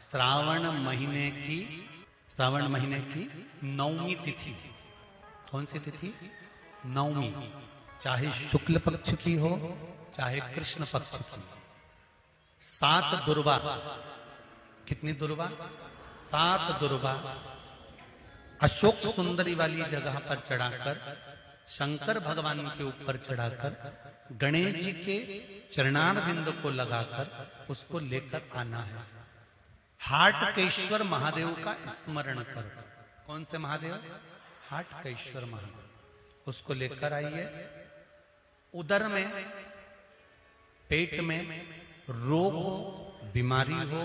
श्रावण महीने की नवमी तिथि। कौन सी तिथि? नवमी। चाहे शुक्ल पक्ष की हो चाहे कृष्ण पक्ष की। 7 दुर्वा। कितनी दुर्वा? 7 दुर्वा अशोक सुंदरी वाली जगह पर चढ़ाकर, शंकर भगवान के ऊपर चढ़ाकर, गणेश जी के चरणारविंद को लगाकर उसको लेकर आना है। हाटकेश्वर महादेव का स्मरण कर। कौन से महादेव? हाटकेश्वर महादेव। उसको लेकर आइए। उदर में, पेट में रोग हो, बीमारी हो,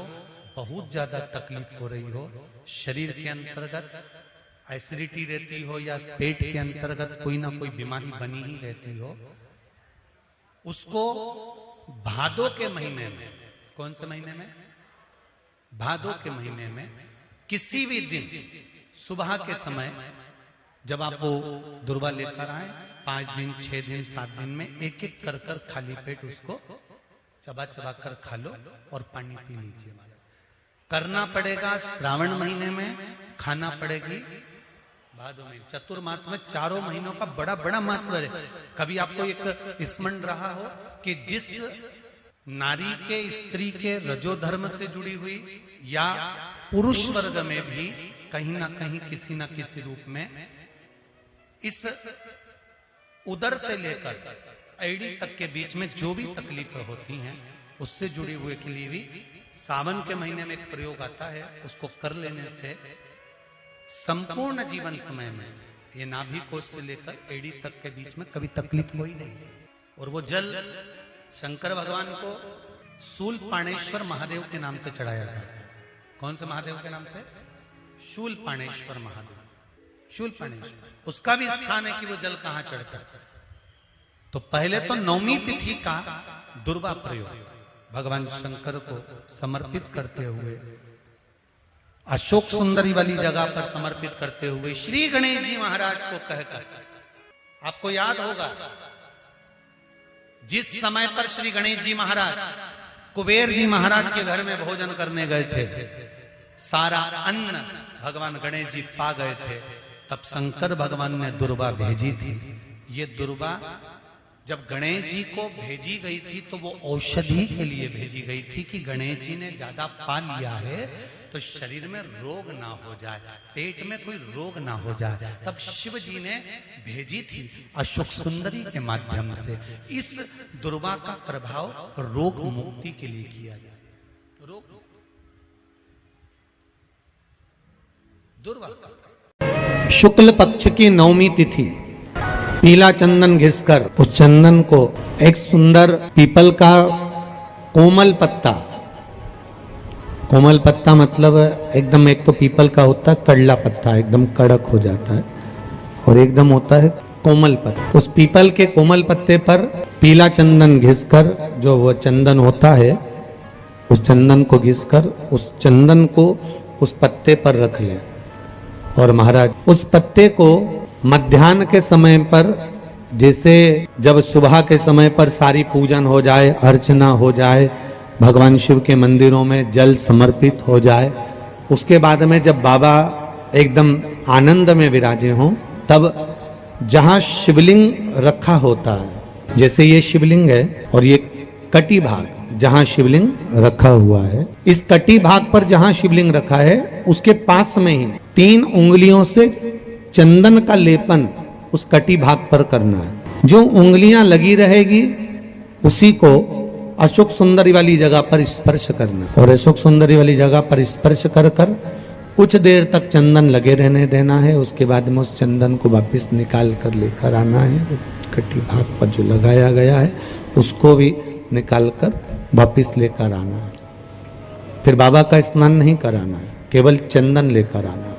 बहुत ज्यादा तकलीफ हो रही हो, शरीर के अंतर्गत एसिडिटी रहती हो या पेट के अंतर्गत कोई ना कोई बीमारी बनी ही रहती हो, उसको भादों के महीने में, कौन से महीने में? भादों के महीने में किसी भी दिन सुबह के समय जब आप वो दुर्वा लेकर आए, 5 दिन, 6 दिन, 7 दिन में एक एक कर कर खाली पेट उसको चबा चबा कर खा लो और पानी पी लीजिए। करना पड़ेगा श्रावण महीने में, खाना पड़ेगी भादों में। चतुर्मास में चारों महीनों का बड़ा बड़ा महत्व है। कभी आपको एक स्मरण रहा हो कि जिस नारी के, स्त्री के रजोधर्म से जुड़ी हुई या पुरुष वर्ग में भी कहीं ना कहीं किसी ना किसी रूप में इस उदर से लेकर एड़ी तक के बीच में जो भी तकलीफें होती हैं उससे जुड़ी हुए के लिए भी सावन के महीने में एक प्रयोग आता है। उसको कर लेने से संपूर्ण जीवन समय में ये नाभि कोश से लेकर एड़ी तक के बीच में कभी तकलीफ हो ही नहीं। और वो जल शंकर भगवान को शूलपाणेश्वर महादेव के नाम से चढ़ाया गया। कौन से महादेव के नाम से? शूलपाणेश्वर महादेव। शूलपाणेश्वर उसका भी स्थान है कि वो जल कहां चढ़ता है। तो पहले तो नवमी तिथि का दुर्वा प्रयोग भगवान शंकर को समर्पित करते हुए, अशोक सुंदरी वाली जगह पर समर्पित करते हुए श्री गणेश जी महाराज को कहकर, आपको याद होगा जिस समय पर श्री गणेश जी महाराज कुबेर जी महाराज के घर में भोजन करने गए थे, सारा अन्न भगवान गणेश जी पा गए थे, तब शंकर भगवान ने दुर्वा भेजी थी। ये दुर्वा जब गणेश जी को भेजी गई थी तो वो औषधि के लिए भेजी गई थी कि गणेश जी ने ज्यादा पा लिया है तो शरीर में रोग ना हो जाए, पेट में कोई रोग ना हो जाए। तब शिव जी ने भेजी थी अशोक सुंदरी के माध्यम से। इस दुर्वा का प्रभाव रोग मुक्ति के लिए किया गया। रोग दुर्वा। शुक्ल पक्ष की नवमी तिथि पीला चंदन घिसकर उस चंदन को एक सुंदर पीपल का कोमल पत्ता, कोमल पत्ता मतलब एकदम, एक तो पीपल का होता है कड़ला पत्ता, एकदम कड़क हो जाता है, और एकदम होता है कोमल पत्ता। उस पीपल के कोमल पत्ते पर पीला चंदन घिसकर, जो वो चंदन होता है, उस चंदन को घिसकर उस चंदन को उस पत्ते पर रख ले। और महाराज उस पत्ते को मध्याह्न के समय पर, जैसे जब सुबह के समय पर सारी पूजन हो जाए, अर्चना हो जाए, भगवान शिव के मंदिरों में जल समर्पित हो जाए, उसके बाद में जब बाबा एकदम आनंद में विराजे हों, तब जहां शिवलिंग रखा होता है, जैसे ये शिवलिंग है और ये कटी भाग जहां शिवलिंग रखा हुआ है, इस कटी भाग पर जहां शिवलिंग रखा है उसके पास में ही 3 उंगलियों से चंदन का लेपन उस कटी भाग पर करना है। जो उंगलियां लगी रहेगी उसी को अशोक सुंदरी वाली जगह पर स्पर्श करना, और अशोक सुंदरी वाली जगह पर स्पर्श कर कर कुछ देर तक चंदन लगे रहने देना है। उसके बाद में उस चंदन को वापस निकाल कर लेकर आना है। कटी भाग पर जो लगाया गया है उसको भी निकाल कर वापस लेकर आना है। फिर बाबा का स्नान नहीं कराना है, केवल चंदन लेकर आना है,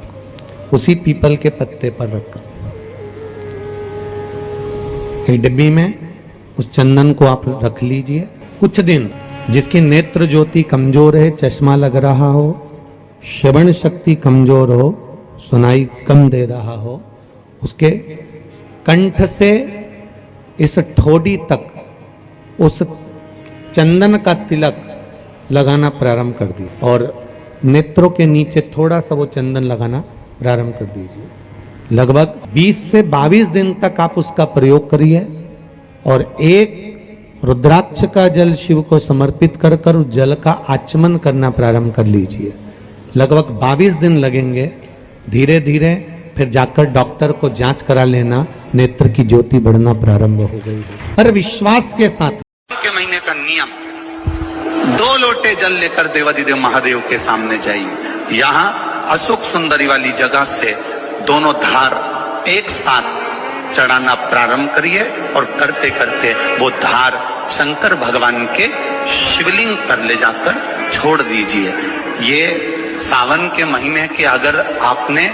उसी पीपल के पत्ते पर रखकर। एक डिब्बी में उस चंदन को आप रख लीजिए कुछ दिन। जिसकी नेत्र ज्योति कमजोर है, चश्मा लग रहा हो, श्रवण शक्ति कमजोर हो, सुनाई कम दे रहा हो, उसके कंठ से इस ठोड़ी तक उस चंदन का तिलक लगाना प्रारंभ कर दिया। और नेत्रों के नीचे थोड़ा सा वो चंदन लगाना प्रारंभ कर दीजिए। लगभग 20 से 22 दिन तक आप उसका प्रयोग करिए और एक रुद्राक्ष का जल शिव को समर्पित कर कर उस जल का आचमन करना प्रारंभ कर लीजिए। लगभग 22 दिन लगेंगे। धीरे धीरे फिर जाकर डॉक्टर को जांच करा लेना, नेत्र की ज्योति बढ़ना प्रारंभ हो गई है। पर विश्वास के साथ के महीने का नियम, 2 लोटे जल लेकर देवाधिदेव महादेव के सामने जाइए। यहाँ अशोक सुंदरी वाली जगह से दोनों धार एक साथ चढ़ाना प्रारंभ करिए और करते करते वो धार शंकर भगवान के शिवलिंग पर ले जाकर छोड़ दीजिए। ये सावन के महीने के अगर आपने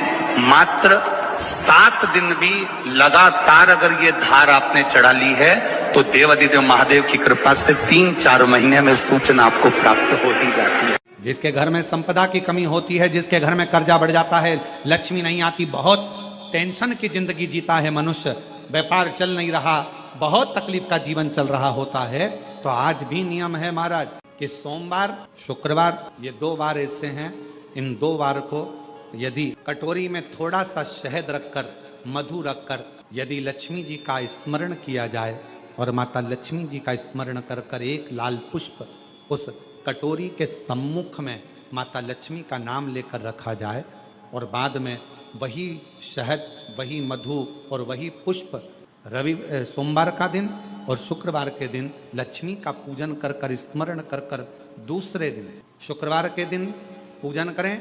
मात्र 7 दिन भी लगातार अगर ये धार आपने चढ़ा ली है तो देवाधिदेव महादेव की कृपा से 3-4 महीने में सूचना आपको प्राप्त हो ही जाती है। जिसके घर में संपदा की कमी होती है, जिसके घर में कर्जा बढ़ जाता है, लक्ष्मी नहीं आती, बहुत टेंशन की जिंदगी जीता है मनुष्य, व्यापार चल नहीं रहा, बहुत तकलीफ का जीवन चल रहा होता है, तो आज भी नियम है महाराज कि सोमवार, शुक्रवार, ये 2 वार ऐसे हैं। इन 2 वार को यदि कटोरी में थोड़ा सा शहद रखकर, मधु रखकर यदि लक्ष्मी जी का स्मरण किया जाए और माता लक्ष्मी जी का स्मरण कर कर एक लाल पुष्प उस कटोरी के सम्मुख में माता लक्ष्मी का नाम लेकर रखा जाए और बाद में वही शहद, वही मधु और वही पुष्प सोमवार का दिन और शुक्रवार के दिन लक्ष्मी का पूजन कर कर, स्मरण कर कर, दूसरे दिन शुक्रवार के दिन पूजन करें,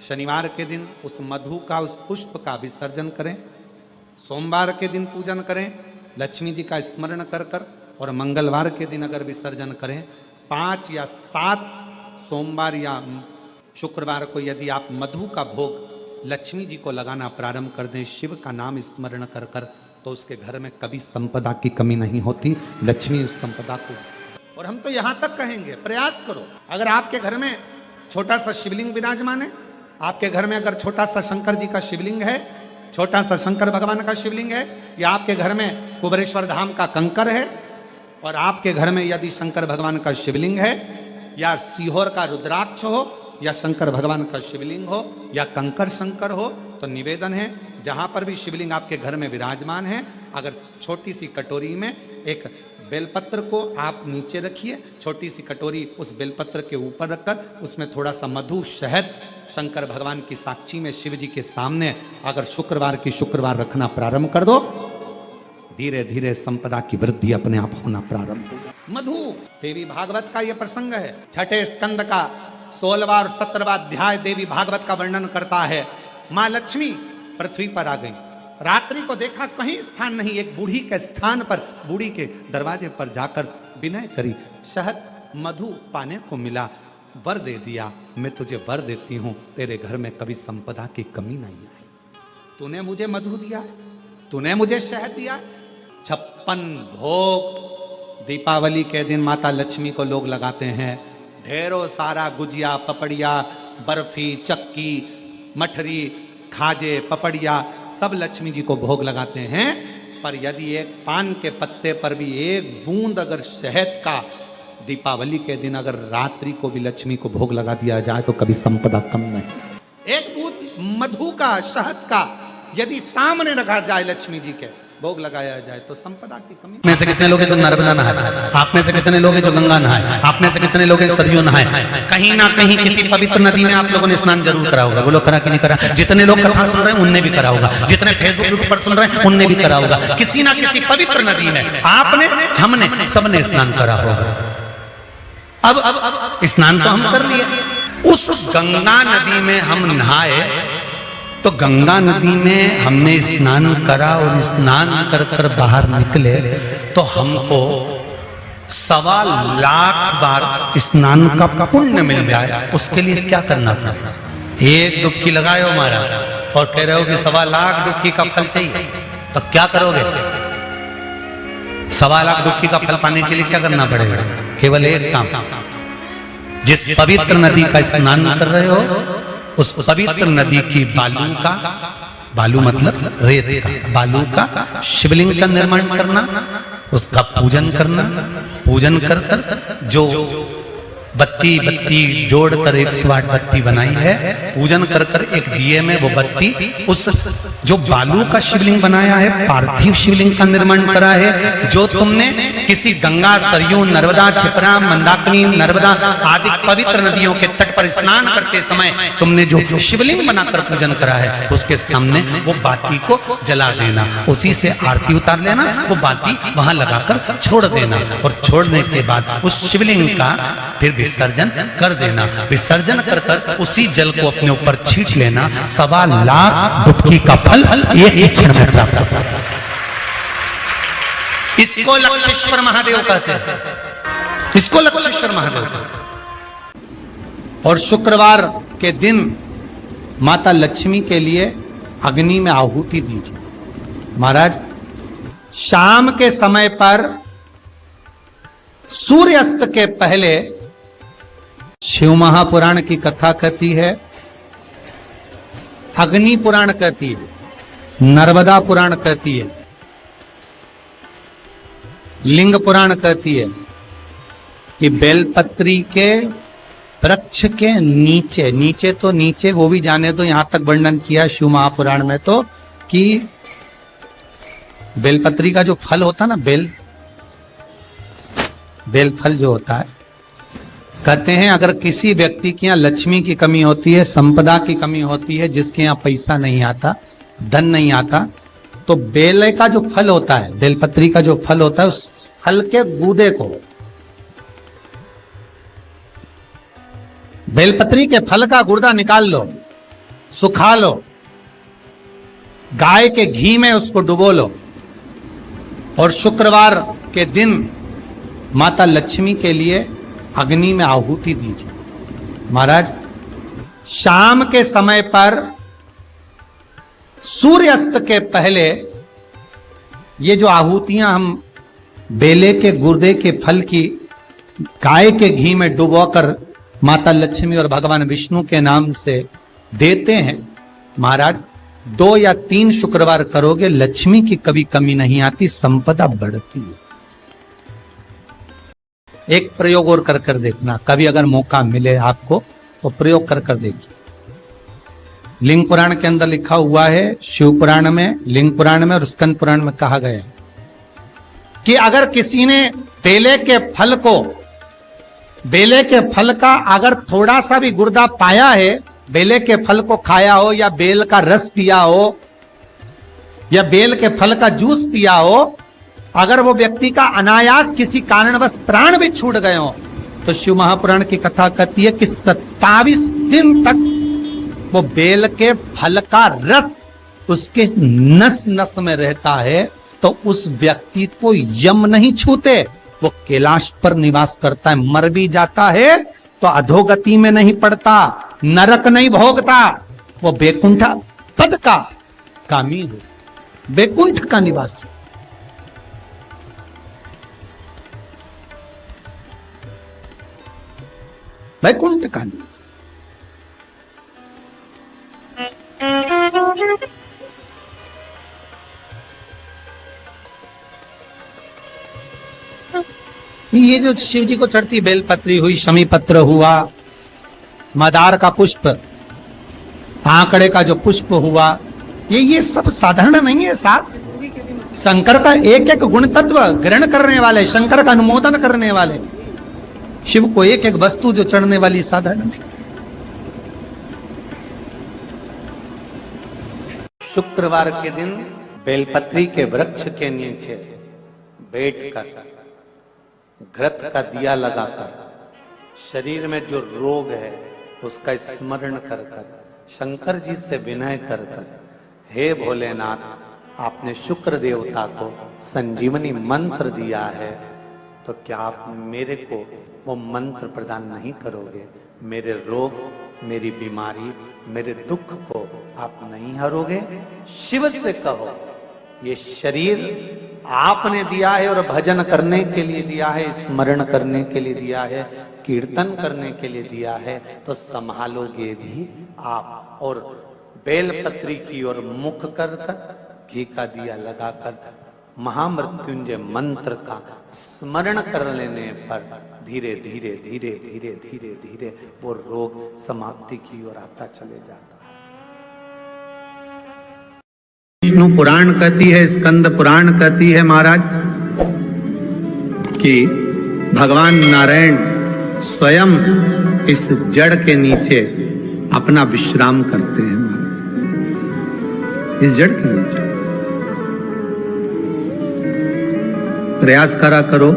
शनिवार के दिन उस मधु का, उस पुष्प का विसर्जन करें, सोमवार के दिन पूजन करें लक्ष्मी जी का स्मरण कर कर और मंगलवार के दिन अगर विसर्जन करें। 5 या 7 सोमवार या शुक्रवार को यदि आप मधु का भोग लक्ष्मी जी को लगाना प्रारंभ कर दें, शिव का नाम स्मरण कर कर, तो उसके घर में कभी संपदा की कमी नहीं होती। लक्ष्मी उस संपदा को, और हम तो यहां तक कहेंगे, प्रयास करो, अगर आपके घर में छोटा सा शिवलिंग विराजमान है, आपके घर में अगर छोटा सा शंकर जी का शिवलिंग है, छोटा सा शंकर भगवान का शिवलिंग है, या आपके घर में कुबेरेश्वर धाम का कंकर है, और आपके घर में यदि शंकर भगवान का शिवलिंग है, या सीहोर का रुद्राक्ष हो, या शंकर भगवान का शिवलिंग हो, या कंकर शंकर हो, तो निवेदन है जहां पर भी शिवलिंग आपके घर में विराजमान है, अगर छोटी सी कटोरी में एक बेलपत्र को आप नीचे रखिए, छोटी सी कटोरी उस बेलपत्र के ऊपर रखकर उसमें थोड़ा सा मधु, शहद, शंकर भगवान की साक्षी में शिव जी के सामने अगर शुक्रवार की शुक्रवार रखना प्रारंभ कर दो, धीरे धीरे संपदा की वृद्धि अपने आप होना प्रारंभ होगा। मधु देवी भागवत का यह प्रसंग है, 6ठे स्कंद का 16वां और 17वां अध्याय देवी भागवत का वर्णन करता है। मां लक्ष्मी पृथ्वी पर आ गई, रात्रि को देखा कहीं स्थान नहीं, एक बूढ़ी के स्थान पर, बूढ़ी के दरवाजे पर जाकर विनय करी, शहद मधु पाने को मिला, वर दे दिया, मैं तुझे वर देती हूं, तेरे घर में कभी संपदा की कमी नहीं आई। तूने मुझे मधु दिया, तूने मुझे शहद दिया। 56 भोग दीपावली के दिन माता लक्ष्मी को लोग लगाते हैं, ढेरों सारा गुजिया, पपड़िया, बर्फी, चक्की, मठरी, खाजे, पपड़िया सब लक्ष्मी जी को भोग लगाते हैं। पर यदि एक पान के पत्ते पर भी एक बूंद अगर शहद का दीपावली के दिन अगर रात्रि को भी लक्ष्मी को भोग लगा दिया जाए तो कभी संपदा कम नहीं। एक बूंद मधु का, शहद का यदि सामने रखा जाए, लक्ष्मी जी के भोग लगाया जाए, तो संपदा की कमी। में से कितने लोग हैं जो नर्मदा नहाए, आप में से कितने लोग हैं जो गंगा नहाए, आप में से कितने लोग हैं सरयू नहाए, कहीं ना कहीं किसी पवित्र नदी में आप लोगों ने स्नान जरूर करा होगा। बोलो करा कि नहीं करा? जितने लोग कथा सुन रहे हैं उनने भी करा होगा, जितने फेसबुक पर सुन रहे हैं उनने भी करा होगा, किसी ना किसी पवित्र नदी में आपने, हमने, सबने स्नान करा होगा। अब स्नान तो हम कर लिए, उस गंगा नदी में हम नहाए, तो गंगा नदी में हमने स्नान करा और स्नान कर कर बाहर निकले तो हमको 1.25 लाख बार स्नान का पुण्य मिल जाए। उसके लिए क्या करना पड़ेगा? एक डुबकी लगाए हो मारा और कह रहे हो कि 1.25 लाख डुबकी का फल चाहिए, तो क्या करोगे? 1.25 लाख डुबकी का फल पाने के लिए क्या करना पड़ेगा? केवल एक काम, जिस पवित्र नदी का स्नान कर रहे हो उस पवित्र नदी की बालू का, बालू मतलब रेत का, बालू का शिवलिंग का निर्माण करना, उसका पूजन करना, पूजन कर कर जो बत्ती बत्ती जोड़कर 108 बत्ती बनाई है, पूजन कर कर एक दिए में वो बत्ती उस जो बालू का शिवलिंग बनाया है, पार्थिव शिवलिंग का निर्माण करा है, जो तुमने किसी गंगा, सरयू, नर्मदा, क्षिप्रा, मंदाकिनी, नर्मदा आदि पवित्र नदियों के तट पर स्नान करते समय तुमने जो शिवलिंग बनाकर पूजन करा है, उसके सामने वो बाती को जला देना, उसी से आरती उतार लेना, वो बाती वहां लगाकर छोड़ देना और छोड़ने के बाद उस शिवलिंग का फिर विसर्जन कर देना। विसर्जन कर कर उसी जल को अपने ऊपर छींट लेना। 1.25 लाख डुबकी का फल एक ही क्षण में प्राप्त होता है। इसको लक्षेश्वर महादेव कहते हैं, इसको लक्षेश्वर महादेव कहते हैं। और शुक्रवार के दिन माता लक्ष्मी के लिए अग्नि में आहुति दीजिए। महाराज, शाम के समय पर सूर्यास्त के पहले शिव महापुराण की कथा कहती है, अग्नि पुराण कहती है, नर्मदा पुराण कहती है, लिंग पुराण कहती है कि बेलपत्री के वृक्ष के नीचे, नीचे तो नीचे वो भी जाने तो यहां तक वर्णन किया शिव महापुराण में तो कि बेलपत्री का जो फल होता ना, बेल फल जो होता है, कहते हैं अगर किसी व्यक्ति के यहाँ लक्ष्मी की कमी होती है, संपदा की कमी होती है, जिसके यहाँ पैसा नहीं आता, धन नहीं आता, तो बेल का जो फल होता है, बेलपत्री का जो फल होता है, उस फल के गूदे को, बेलपत्री के फल का गुर्दा निकाल लो, सुखा लो, गाय के घी में उसको डुबो लो और शुक्रवार के दिन माता लक्ष्मी के लिए अग्नि में आहुति दीजिए। महाराज, शाम के समय पर सूर्यास्त के पहले ये जो आहुतियां हम बेले के गुर्दे के फल की गाय के घी में डुबोकर माता लक्ष्मी और भगवान विष्णु के नाम से देते हैं, महाराज 2 या 3 शुक्रवार करोगे, लक्ष्मी की कभी कमी नहीं आती, संपदा बढ़ती है। एक प्रयोग और कर कर देखना, कभी अगर मौका मिले आपको तो प्रयोग कर कर देखिए। लिंग पुराण के अंदर लिखा हुआ है, शिव पुराण में, लिंग पुराण में और स्कंद पुराण में कहा गया है कि अगर किसी ने बेले के फल को, बेले के फल का अगर थोड़ा सा भी गुर्दा पाया है, बेले के फल को खाया हो या बेल का रस पिया हो या बेल के फल का जूस पिया हो, अगर वो व्यक्ति का अनायास किसी कारणवश प्राण भी छूट गए हो, तो शिव महापुराण की कथा कहती है कि 27 दिन तक वो बेल के फल का रस उसके नस नस में रहता है, तो उस व्यक्ति को यम नहीं छूते, वो कैलाश पर निवास करता है। मर भी जाता है तो अधोगति में नहीं पड़ता, नरक नहीं भोगता, वो बैकुंठ पद का कामी हो, बैकुंठ का निवासी। वैकुंठ का निवास। ये जो शिव जी को चढ़ती बेलपत्री हुई, शमी पत्र हुआ, मदार का पुष्प, आंकड़े का जो पुष्प हुआ, ये सब साधारण नहीं है। साथ शंकर का एक एक गुण तत्व ग्रहण करने वाले, शंकर का अनुमोदन करने वाले, शिव को एक एक वस्तु जो चढ़ने वाली साधारण नहीं। शुक्रवार के दिन बेलपत्री के वृक्ष के नीचे बैठकर घृत का दिया लगाकर शरीर में जो रोग है उसका स्मरण कर कर शंकर जी से विनय कर कर, हे भोलेनाथ, आपने शुक्र देवता को संजीवनी मंत्र दिया है, तो क्या आप मेरे को वो मंत्र प्रदान नहीं करोगे? मेरे रोग, मेरी बीमारी, मेरे दुख को आप नहीं हरोगे? शिव से कहो, ये शरीर आपने दिया है और भजन करने के लिए दिया है, स्मरण करने के लिए दिया है, कीर्तन करने के लिए दिया है, तो संभालोगे भी आप। और बेलपत्री की ओर मुख कर कर घी का दिया लगाकर महामृत्युंजय मंत्र का स्मरण कर लेने पर धीरे धीरे धीरे धीरे धीरे धीरे वो रोग समाप्ति की ओर आता चले जाता है। विष्णु पुराण कहती है, स्कंद पुराण कहती है महाराज कि भगवान नारायण स्वयं इस जड़ के नीचे अपना विश्राम करते हैं महाराज, इस जड़ के नीचे। प्रयास करा करो,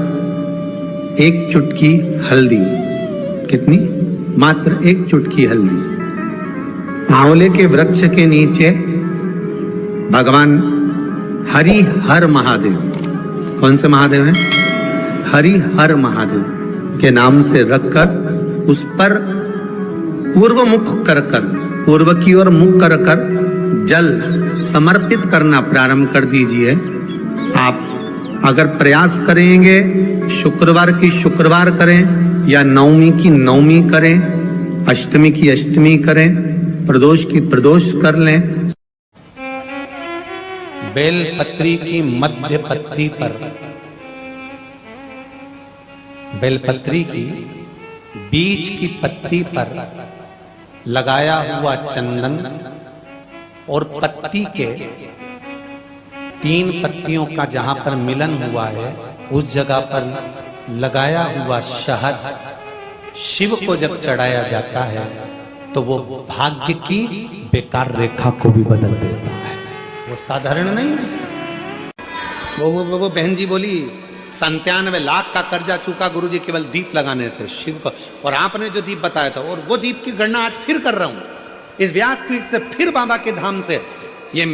एक चुटकी हल्दी, कितनी? मात्र एक चुटकी हल्दी, आंवले के वृक्ष के नीचे भगवान हरि हर महादेव, कौन से महादेव हैं? हरि हर महादेव के नाम से रखकर उस पर पूर्व मुख कर कर, पूर्व की ओर मुख कर कर जल समर्पित करना प्रारंभ कर दीजिए। आप अगर प्रयास करेंगे, शुक्रवार की शुक्रवार करें या नवमी की नवमी करें, अष्टमी की अष्टमी करें, प्रदोष की प्रदोष कर लें। बेलपत्री की मध्य पत्ती पर, बेलपत्री की बीच की पत्ती पर लगाया हुआ चंदन और पत्ती के 3 पत्तियों का जहां पर मिलन हुआ है उस जगह पर लगाया हुआ शहद शिव को जब चढ़ाया जाता है तो वो भाग्य की बेकार रेखा को भी बदल देता है। वो साधारण नहीं है। वो बहन जी बोली 97 लाख का कर्जा चूका गुरुजी केवल दीप लगाने से शिव को, और आपने जो दीप बताया था और वो दीप की गणना आज फिर कर रहा हूं इस व्यासपीठ से, फिर बाबा के धाम से। ये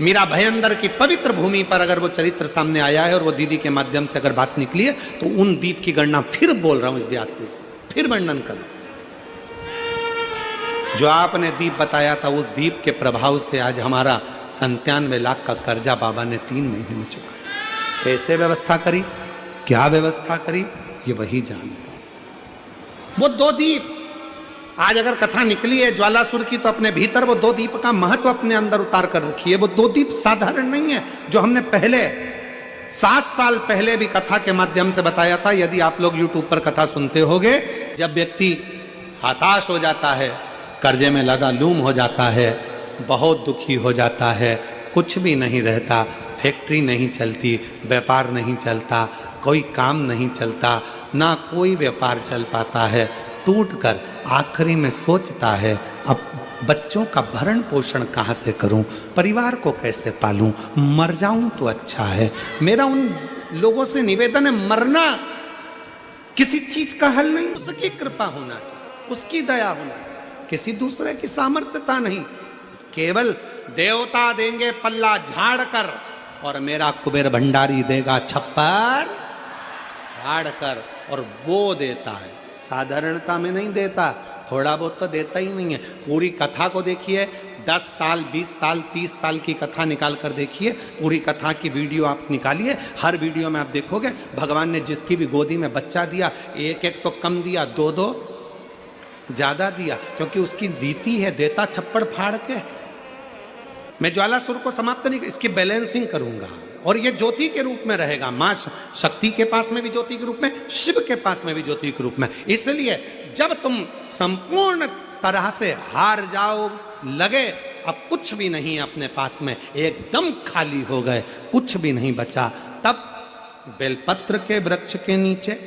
मीरा भयंदर की पवित्र भूमि पर अगर वो चरित्र सामने आया है और वो दीदी के माध्यम से अगर बात निकली है तो उन दीप की गणना फिर बोल रहा हूं इस व्यासपीठ से, फिर वर्णन कर। जो आपने दीप बताया था उस दीप के प्रभाव से आज हमारा 97 लाख का कर्जा बाबा ने 3 महीने में चुकाया। कैसे व्यवस्था करी, क्या व्यवस्था करी, ये वही जानता। वो 2 दीप आज अगर कथा निकली है ज्वालासुर की तो अपने भीतर वो 2 दीप का महत्व अपने अंदर उतार कर रखी है। वो 2 दीप साधारण नहीं है जो हमने पहले 7 साल पहले भी कथा के माध्यम से बताया था। यदि आप लोग YouTube पर कथा सुनते होंगे, जब व्यक्ति हताश हो जाता है, कर्जे में लगा लूम हो जाता है, बहुत दुखी हो जाता है, कुछ भी नहीं रहता, फैक्ट्री नहीं चलती, व्यापार नहीं चलता, कोई काम नहीं चलता, ना कोई व्यापार चल पाता है, टूटकर आखिरी में सोचता है अब बच्चों का भरण पोषण कहाँ से करूं, परिवार को कैसे पालूं, मर जाऊं तो अच्छा है। मेरा उन लोगों से निवेदन है, मरना किसी चीज का हल नहीं, उसकी कृपा होना चाहिए, उसकी दया होना चाहिए, किसी दूसरे की सामर्थ्यता नहीं। केवल देवता देंगे पल्ला झाड़ कर और मेरा कुबेर भंडारी देगा छप्पर झाड़ कर, और वो देता है, साधारणता में नहीं देता, थोड़ा बहुत तो देता ही नहीं है। पूरी कथा को देखिए, 10 साल 20 साल 30 साल की कथा निकाल कर देखिए, पूरी कथा की वीडियो आप निकालिए, हर वीडियो में आप देखोगे भगवान ने जिसकी भी गोदी में बच्चा दिया, एक एक तो कम दिया, 2 ज्यादा दिया, क्योंकि उसकी रीति है, देता छप्पड़ फाड़ के। मैं ज्वालासुर को समाप्त नहीं, इसकी बैलेंसिंग करूंगा और ये ज्योति के रूप में रहेगा। मां शक्ति के पास में भी ज्योति के रूप में, शिव के पास में भी ज्योति के रूप में। इसलिए जब तुम संपूर्ण तरह से हार जाओ, लगे अब कुछ भी नहीं अपने पास में, एकदम खाली हो गए, कुछ भी नहीं बचा, तब बेलपत्र के वृक्ष के नीचे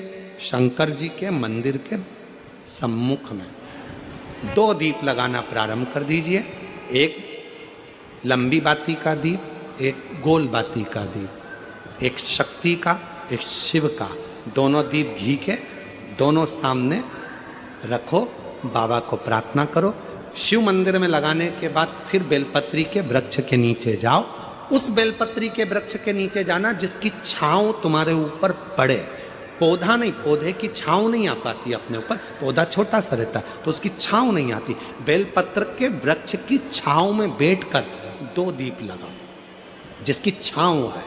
शंकर जी के मंदिर के सम्मुख में 2 दीप लगाना प्रारंभ कर दीजिए। एक लंबी बाती का दीप, एक गोल बाती का दीप, एक शक्ति का, एक शिव का, दोनों दीप घी के दोनों सामने रखो, बाबा को प्रार्थना करो। शिव मंदिर में लगाने के बाद फिर बेलपत्री के वृक्ष के नीचे जाओ। उस बेलपत्री के वृक्ष के नीचे जाना जिसकी छांव तुम्हारे ऊपर पड़े, पौधा नहीं, पौधे की छांव नहीं आ पाती अपने ऊपर, पौधा छोटा सा रहता तो उसकी छांव नहीं आती। बेलपत्र के वृक्ष की छांव में बैठकर 2 दीप लगाओ जिसकी छांव है।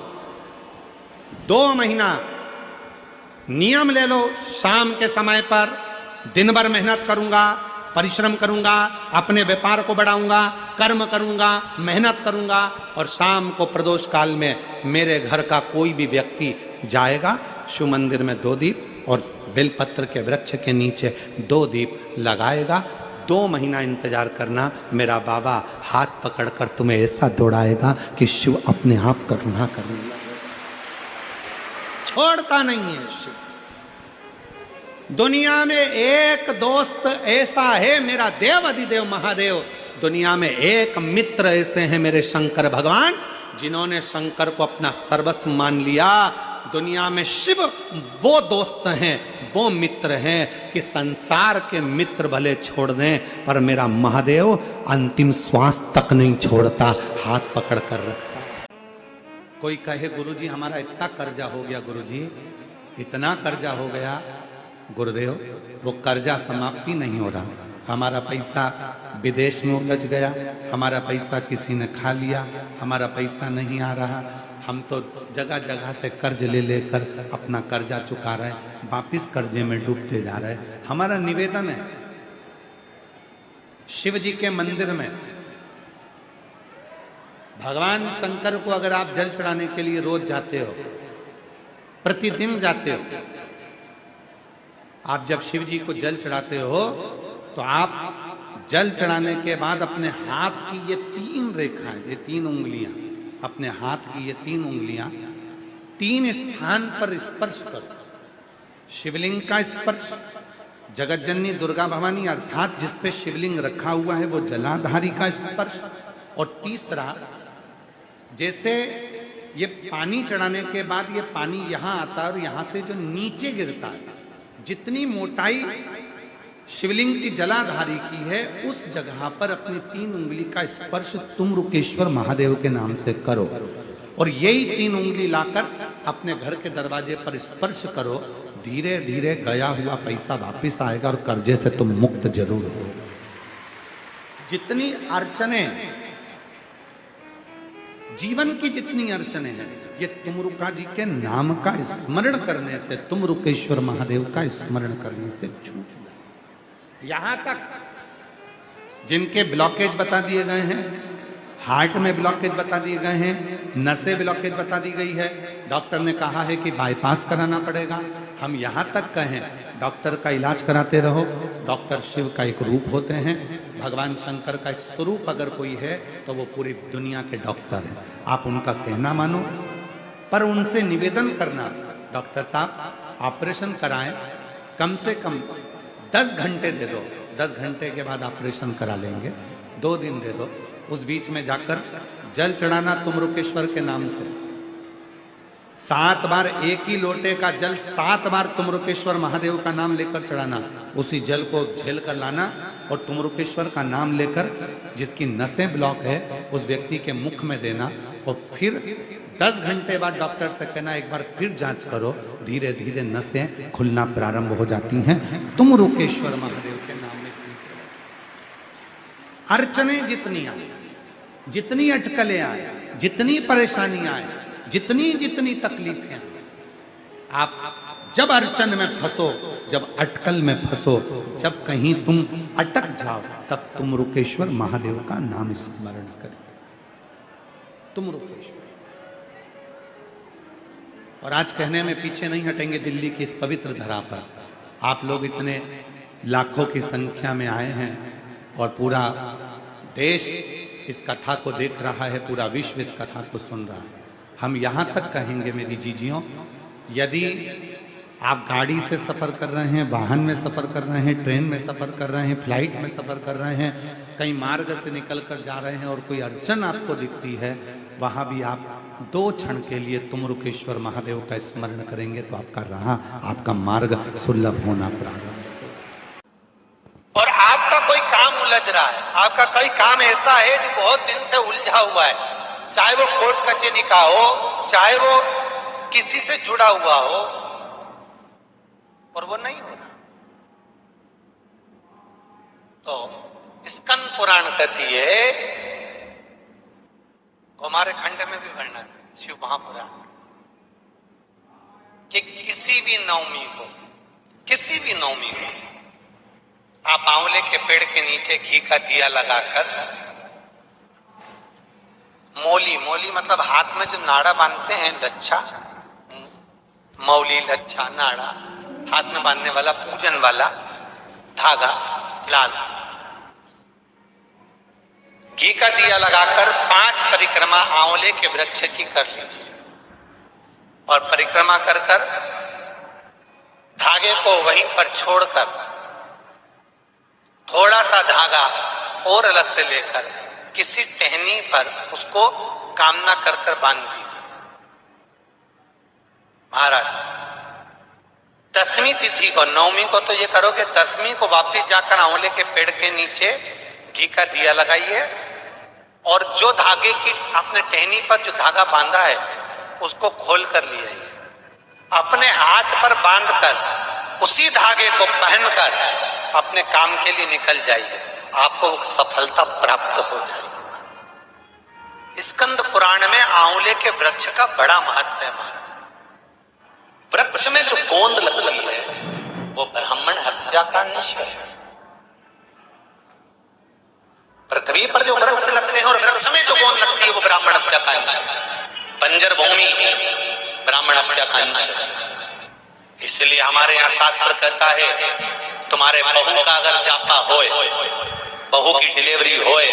2 महीना नियम ले लो, शाम के समय पर दिन भर मेहनत करूंगा, परिश्रम करूंगा, अपने व्यापार को बढ़ाऊंगा, कर्म करूंगा, मेहनत करूंगा, और शाम को प्रदोष काल में मेरे घर का कोई भी व्यक्ति जाएगा, शिव मंदिर में 2 दीप और बेलपत्र के वृक्ष के नीचे 2 दीप लगाएगा। 2 महीना इंतजार करना, मेरा बाबा हाथ पकड़कर तुम्हें ऐसा दौड़ाएगा कि शिव अपने आप करुणा करने लगेगा। छोड़ता नहीं है शिव। दुनिया में एक दोस्त ऐसा है मेरा देव अधिदेव महादेव, दुनिया में एक मित्र ऐसे हैं मेरे शंकर भगवान, जिन्होंने शंकर को अपना सर्वस्व मान लिया। दुनिया में शिव वो दोस्त हैं, वो मित्र हैं कि संसार के मित्र भले छोड़ दें, पर मेरा महादेव अंतिम श्वास तक नहीं छोड़ता, हाथ पकड़ कर रखता। कोई कहे गुरुजी हमारा इतना कर्जा हो गया, गुरुजी इतना कर्जा हो गया। गुरुदेव वो कर्जा समाप्ति नहीं हो रहा, हमारा पैसा विदेश में उलझ गया, हमारा पैसा किसी ने खा लिया, हमारा पैसा नहीं आ रहा, हम तो जगह जगह से कर्ज ले लेकर अपना कर्जा चुका रहे, वापिस कर्जे में डूबते जा रहे। हमारा निवेदन है, शिव जी के मंदिर में भगवान शंकर को अगर आप जल चढ़ाने के लिए रोज जाते हो, प्रतिदिन जाते हो, आप जब शिव जी को जल चढ़ाते हो तो आप जल चढ़ाने के बाद अपने हाथ की ये 3 रेखाएं, ये 3 उंगलियां, अपने हाथ की ये 3 उंगलियां 3 स्थान पर स्पर्श करो। शिवलिंग का स्पर्श, जगत जननी दुर्गा भवानी अर्थात जिस पे शिवलिंग रखा हुआ है वो जलाधारी का स्पर्श, और तीसरा जैसे ये पानी चढ़ाने के बाद ये पानी यहां आता है और यहां से जो नीचे गिरता है, जितनी मोटाई शिवलिंग की जलाधारी की है उस जगह पर अपनी 3 उंगली का स्पर्श तुम रुकेश्वर महादेव के नाम से करो, और यही 3 उंगली लाकर अपने घर के दरवाजे पर स्पर्श करो। धीरे धीरे गया हुआ पैसा वापिस आएगा और कर्जे से तुम मुक्त जरूर हो। जितनी अड़चने, जीवन की जितनी अड़चने हैं, ये तुमरुका जी के नाम का स्मरण करने से, तुमरुकेश्वर महादेव का स्मरण करने से छूट जाए। यहां तक जिनके ब्लॉकेज बता दिए गए हैं, हार्ट में ब्लॉकेज बता दिए गए हैं, नसें ब्लॉकेज बता दी गई है, डॉक्टर ने कहा है कि बाईपास कराना पड़ेगा। हम यहां तक कहें डॉक्टर का इलाज कराते रहो। डॉक्टर शिव का एक रूप होते हैं, भगवान शंकर का एक स्वरूप अगर कोई है तो वो पूरी दुनिया के डॉक्टर हैं। आप उनका कहना मानो, पर उनसे निवेदन करना, डॉक्टर साहब ऑपरेशन कराएं, कम से कम 10 घंटे दे दो, 10 घंटे के बाद ऑपरेशन करा लेंगे, 2 दिन दे दो, उस बीच में जाकर जल चढ़ाना तुमरुकेश्वर के नाम से 7 बार, एक ही लोटे का जल 7 बार तुमरुकेश्वर महादेव का नाम लेकर चढ़ाना, उसी जल को झेल कर लाना और तुमरुकेश्वर का नाम लेकर जिसकी नसें ब्लॉक है उस व्यक्ति के मुख में देना, और फिर 10 घंटे बाद डॉक्टर से कहना एक बार फिर जांच करो, धीरे धीरे नसें खुलना प्रारंभ हो जाती हैं तुमरुकेश्वर महादेव के नाम में। अड़चने जितनी आए, जितनी अटकलें आए, जितनी परेशानियां आए, जितनी जितनी तकलीफें, आप जब अड़चन में फंसो, जब अटकल में फंसो, जब कहीं तुम अटक जाओ, तब तुमरुकेश्वर महादेव का नाम स्मरण करें, तुमरुकेश्वर। और आज कहने में पीछे नहीं हटेंगे, दिल्ली की इस पवित्र धरा पर आप लोग इतने लाखों की संख्या में आए हैं और पूरा देश इस कथा को देख रहा है, पूरा विश्व इस कथा को सुन रहा है। हम यहां तक कहेंगे मेरी जीजियों, यदि आप गाड़ी से सफर कर रहे हैं, वाहन में सफर कर रहे हैं, ट्रेन में सफर कर रहे हैं, फ्लाइट में सफर कर रहे हैं, कहीं मार्ग से निकल कर जा रहे हैं और कोई अड़चन आपको दिखती है, वहां भी आप 2 क्षण के लिए तुमरुकेश्वर महादेव का स्मरण करेंगे तो आपका राह, आपका मार्ग सुलभ होना प्रारंभ। और आपका कोई काम उलझ रहा है, आपका कोई काम ऐसा है जो बहुत दिन से उलझा हुआ है, चाहे वो कोर्ट कचहरी का हो, चाहे वो किसी से जुड़ा हुआ हो, और वो नहीं हो रहा, तो स्कंद पुराण कहती है, हमारे खंड में भी वर्णन है शिव महापुराण, कि किसी भी नवमी को आप आंवले के पेड़ के नीचे घी का दिया लगाकर मौली, मौली मतलब हाथ में जो नाड़ा बांधते हैं, लच्छा, मौली, लच्छा, नाड़ा, हाथ में बांधने वाला पूजन वाला धागा लाल, घी का दिया लगाकर 5 परिक्रमा आंवले के वृक्ष की कर लीजिए और परिक्रमा कर कर धागे को वहीं पर छोड़कर थोड़ा सा धागा और अलग से लेकर किसी टहनी पर उसको कामना कर कर बांध दीजिए। महाराज 10वीं तिथि को, 9वीं को तो ये करोगे, 10वीं को वापिस जाकर आंवले के पेड़ के नीचे घी का दिया लगाइए और जो धागे की आपने टहनी पर जो धागा बांधा है उसको खोल कर ले आइए, अपने हाथ पर बांधकर उसी धागे को पहनकर अपने काम के लिए निकल जाइए, आपको सफलता प्राप्त हो जाएगी। स्कंद पुराण में आंवले के वृक्ष का बड़ा महत्व है। महाराज वृक्ष में जो गोंद लगती है वो ब्राह्मण हत्या का निश्चय है। पृथ्वी पर जो वृक्ष लगते हैं और वृक्ष में जो गोंद लगती है वो ब्राह्मण हत्या का अंश है। बंजर भूमि ब्राह्मण हत्या का अंश है। इसलिए हमारे यहाँ शास्त्र कहता है तुम्हारे बहू का अगर जापा होए, बहू की डिलीवरी होए,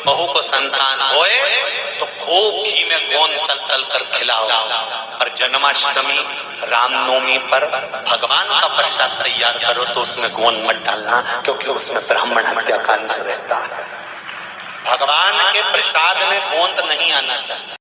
बहू को संतान होए तो खूब घी में गोंद तल तल कर खिलाओ। पर जन्माष्टमी, रामनवमी पर भगवान का प्रसाद तैयार करो तो उसमें गोंद मत डालना, क्योंकि उसमें ब्राह्मण हत्या का अंश रहता है। भगवान के प्रसाद में गोंद नहीं आना चाहिए।